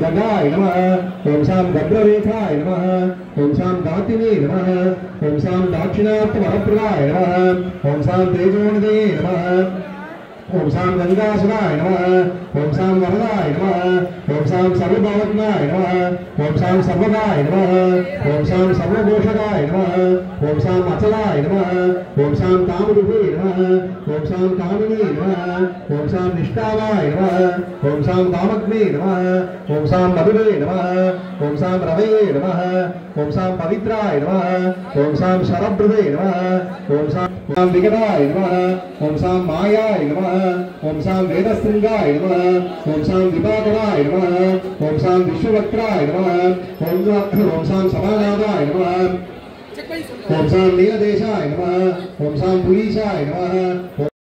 गगाय नमः ओम शाम गब्ररेखाय नमः ओम शाम दातिने नमः ओम शाम दाक्षिणात्यवरप्रदाय नमः ओम शाम तेजोनिधये नमः ओम शाम गंगासुराय नमः ओम शाम वरदाय नमः ओम शाम सर्वभवत्नाय नमः ओम शाम सर्वदाय नमः ओम शाम सर्वघोषकाय नमः ओम शाम अचलाय नमः ओम शाम कामरूपे नमः ओम शाम कामिनी नमः ओम शाम निष्ठावाय नमः ओम शाम कामग्ने नमः ओम शाम मधुरे नमः ओम शाम रवये नमः ओम शाम पवित्राय नमः ओम शाम शरभृते नमः ओम शाम विगताय नमः ओम शाम मायाय नमः ओम शाम वेदस्त्रिंगाय नमः ओम शाम दिवाकराय नमः ओम शाम विश्ववक्त्राय नमः ओम शाम समानादाय नमः ओम शाम नीलदेशाय नमः ओम शाम पुरीशाय नमः।